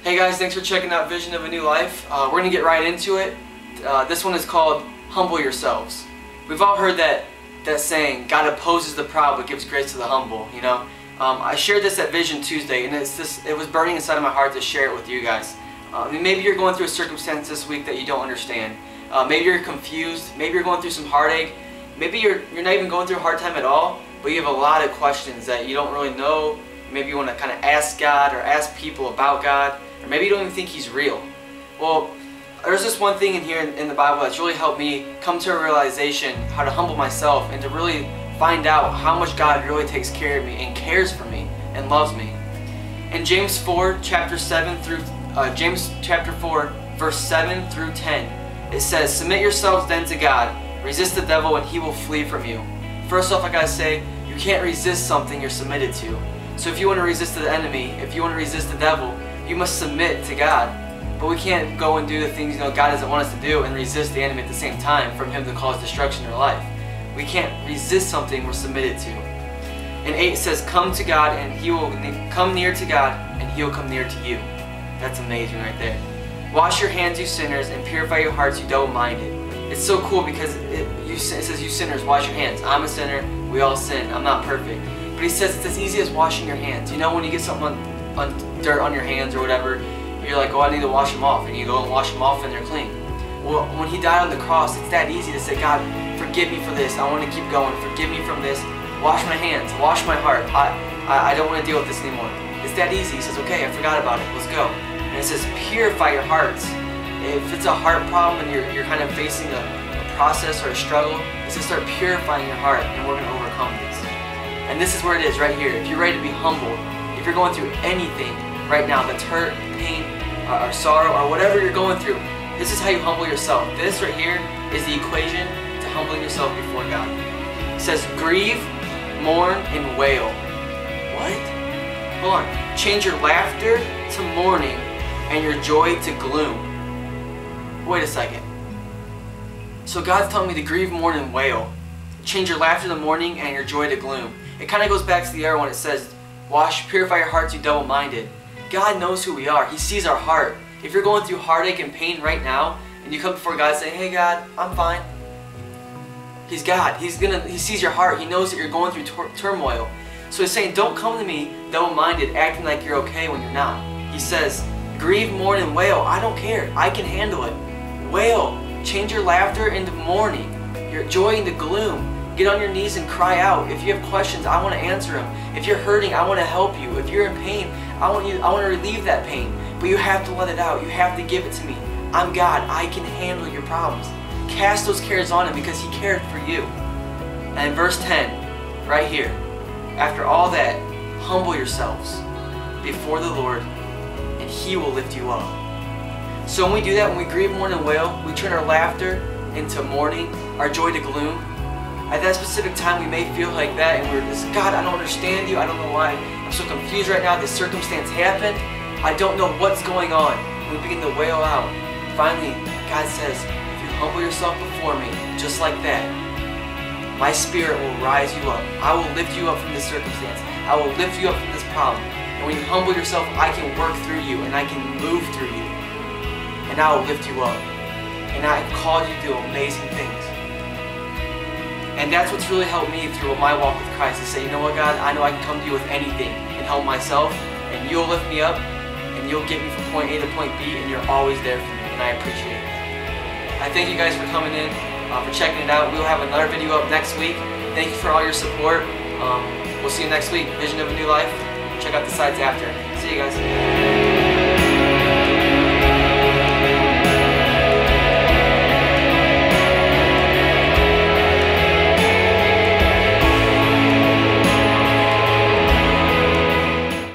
Hey guys, thanks for checking out Vision of a New Life. We're going to get right into it. This one is called Humble Yourselves. We've all heard that saying, God opposes the proud but gives grace to the humble, you know. I shared this at Vision Tuesday, and it was burning inside of my heart to share it with you guys. Maybe you're going through a circumstance this week that you don't understand. Maybe you're confused. Maybe you're going through some heartache. Maybe you're not even going through a hard time at all, but you have a lot of questions that you don't really know. Maybe you want to kind of ask God or ask people about God, or maybe you don't even think He's real. Well, there's this one thing in here in the Bible that's really helped me come to a realization how to humble myself and to really find out how much God really takes care of me and cares for me and loves me. In James 4, chapter 4, verse 7 through 10, it says, "Submit yourselves then to God, resist the devil and he will flee from you." First off, I gotta say, you can't resist something you're submitted to. So if you want to resist the enemy, if you want to resist the devil, you must submit to God. But we can't go and do the things God doesn't want us to do and resist the enemy at the same time from him to cause destruction in our life. We can't resist something we're submitted to. And 8 says, "Come to God and He will come near to God and He will come near to you." That's amazing right there. "Wash your hands, you sinners, and purify your hearts, you double-minded." It's so cool because it says, "You sinners, wash your hands." I'm a sinner. We all sin. I'm not perfect. But He says it's as easy as washing your hands. You know when you get something on dirt on your hands or whatever, you're like, "Oh, I need to wash them off," and you go and wash them off and they're clean. Well, when He died on the cross, it's that easy to say, "God, forgive me for this. I want to keep going. Forgive me from this. Wash my hands. Wash my heart. I don't want to deal with this anymore." It's that easy. He says, "Okay, I forgot about it. Let's go." And it says, "Purify your hearts." If it's a heart problem and you're kind of facing a process or a struggle, it says start purifying your heart, and we're going to overcome this. And this is where it is right here. If you're ready to be humbled, if you're going through anything right now that's hurt, pain, or sorrow, or whatever you're going through, this is how you humble yourself. This right here is the equation to humbling yourself before God. It says, grieve, mourn, and wail. What? Hold on. Change your laughter to mourning and your joy to gloom. Wait a second. So God's telling me to grieve, mourn, and wail. Change your laughter to mourning and your joy to gloom. It kind of goes back to the other one. It says, purify your hearts, you double-minded. God knows who we are. He sees our heart. If you're going through heartache and pain right now, and you come before God saying, "Hey God, I'm fine." He's God. He sees your heart. He knows that you're going through turmoil. So He's saying, don't come to me double-minded, acting like you're okay when you're not. He says, grieve, mourn, and wail. I don't care. I can handle it. Wail. Change your laughter into mourning, your joy into gloom. Get on your knees and cry out. If you have questions, I want to answer them. If you're hurting, I want to help you. If you're in pain, I want to relieve that pain. But you have to let it out. You have to give it to me. I'm God. I can handle your problems. Cast those cares on Him because He cared for you. And in verse 10, right here, after all that, humble yourselves before the Lord, and He will lift you up. So when we do that, when we grieve, mourn, and wail, we turn our laughter into mourning, our joy to gloom. At that specific time, we may feel like that, and we're just, "God, I don't understand you. I don't know why. I'm so confused right now. This circumstance happened. I don't know what's going on." We begin to wail out. Finally, God says, "If you humble yourself before me, just like that, my Spirit will rise you up. I will lift you up from this circumstance. I will lift you up from this problem. And when you humble yourself, I can work through you, and I can move through you. And I will lift you up. And I have called you to do amazing things." And that's what's really helped me through my walk with Christ, to say, "You know what, God, I know I can come to you with anything and help myself, and you'll lift me up, and you'll get me from point A to point B, and you're always there for me, and I appreciate it." I thank you guys for coming in, for checking it out. We'll have another video up next week. Thank you for all your support. We'll see you next week. Vision of a New Life. Check out the sites after. See you guys.